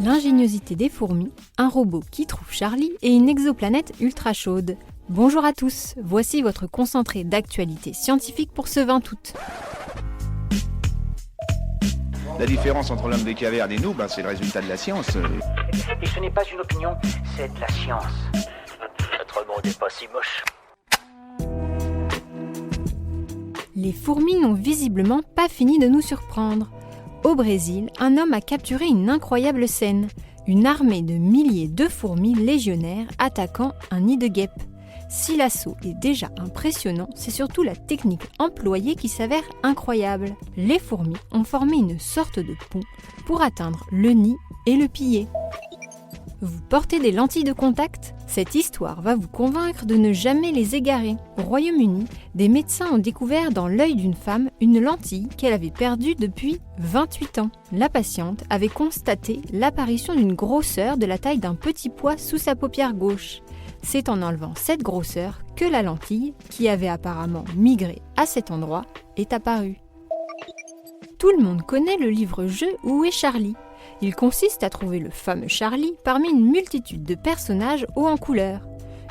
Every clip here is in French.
L'ingéniosité des fourmis, un robot qui trouve Charlie et une exoplanète ultra chaude. Bonjour à tous, voici votre concentré d'actualité scientifique pour ce 20 août. La différence entre l'homme des cavernes et nous, c'est le résultat de la science. Et ce n'est pas une opinion, c'est de la science. Notre monde n'est pas si moche. Les fourmis n'ont visiblement pas fini de nous surprendre. Au Brésil, un homme a capturé une incroyable scène. Une armée de milliers de fourmis légionnaires attaquant un nid de guêpes. Si l'assaut est déjà impressionnant, c'est surtout la technique employée qui s'avère incroyable. Les fourmis ont formé une sorte de pont pour atteindre le nid et le piller. Vous portez des lentilles de contact ? Cette histoire va vous convaincre de ne jamais les égarer. Au Royaume-Uni, des médecins ont découvert dans l'œil d'une femme une lentille qu'elle avait perdue depuis 28 ans. La patiente avait constaté l'apparition d'une grosseur de la taille d'un petit pois sous sa paupière gauche. C'est en enlevant cette grosseur que la lentille, qui avait apparemment migré à cet endroit, est apparue. Tout le monde connaît le livre-jeu Où est Charlie ? Il consiste à trouver le fameux Charlie parmi une multitude de personnages hauts en couleur.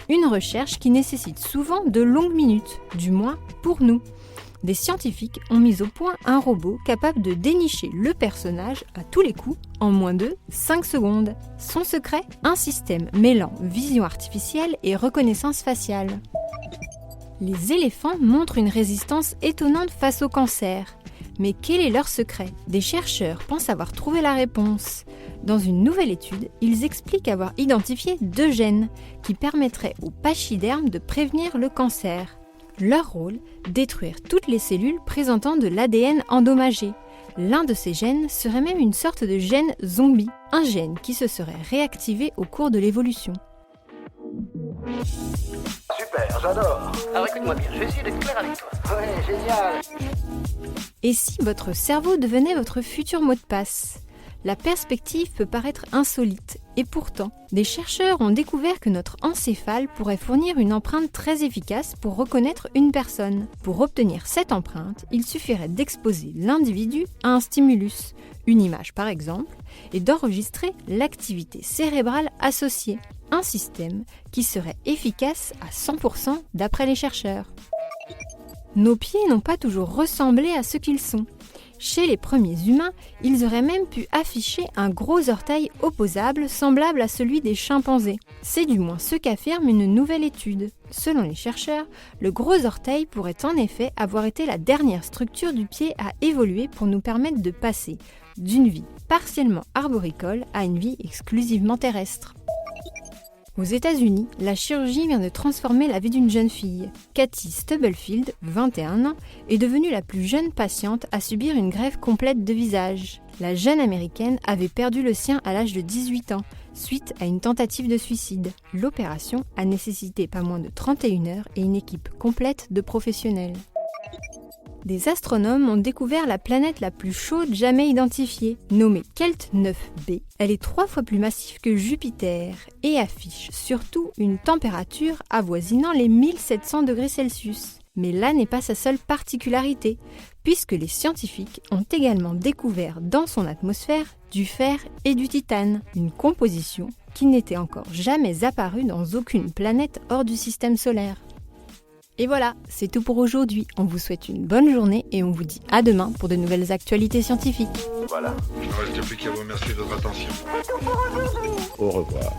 Une recherche qui nécessite souvent de longues minutes, du moins pour nous. Des scientifiques ont mis au point un robot capable de dénicher le personnage à tous les coups en moins de 5 secondes. Son secret ? Un système mêlant vision artificielle et reconnaissance faciale. Les éléphants montrent une résistance étonnante face au cancer. Mais quel est leur secret ? Des chercheurs pensent avoir trouvé la réponse. Dans une nouvelle étude, ils expliquent avoir identifié 2 gènes qui permettraient aux pachydermes de prévenir le cancer. Leur rôle ? Détruire toutes les cellules présentant de l'ADN endommagé. L'un de ces gènes serait même une sorte de gène zombie, un gène qui se serait réactivé au cours de l'évolution. Super, j'adore. Alors écoute-moi bien, je vais essayer d'être clair avec toi. Ouais, génial. Et si votre cerveau devenait votre futur mot de passe ? La perspective peut paraître insolite, et pourtant, des chercheurs ont découvert que notre encéphale pourrait fournir une empreinte très efficace pour reconnaître une personne. Pour obtenir cette empreinte, il suffirait d'exposer l'individu à un stimulus, une image par exemple, et d'enregistrer l'activité cérébrale associée, un système qui serait efficace à 100% d'après les chercheurs. Nos pieds n'ont pas toujours ressemblé à ce qu'ils sont. Chez les premiers humains, ils auraient même pu afficher un gros orteil opposable semblable à celui des chimpanzés. C'est du moins ce qu'affirme une nouvelle étude. Selon les chercheurs, le gros orteil pourrait en effet avoir été la dernière structure du pied à évoluer pour nous permettre de passer d'une vie partiellement arboricole à une vie exclusivement terrestre. Aux États-Unis, la chirurgie vient de transformer la vie d'une jeune fille. Kathy Stubblefield, 21 ans, est devenue la plus jeune patiente à subir une greffe complète de visage. La jeune américaine avait perdu le sien à l'âge de 18 ans, suite à une tentative de suicide. L'opération a nécessité pas moins de 31 heures et une équipe complète de professionnels. Des astronomes ont découvert la planète la plus chaude jamais identifiée, nommée Kelt 9b. Elle est 3 fois plus massive que Jupiter et affiche surtout une température avoisinant les 1700 degrés Celsius. Mais là n'est pas sa seule particularité, puisque les scientifiques ont également découvert dans son atmosphère du fer et du titane, une composition qui n'était encore jamais apparue dans aucune planète hors du système solaire. Et voilà, c'est tout pour aujourd'hui. On vous souhaite une bonne journée et on vous dit à demain pour de nouvelles actualités scientifiques. Voilà. Il ne reste plus qu'à vous remercier de votre attention. Au revoir.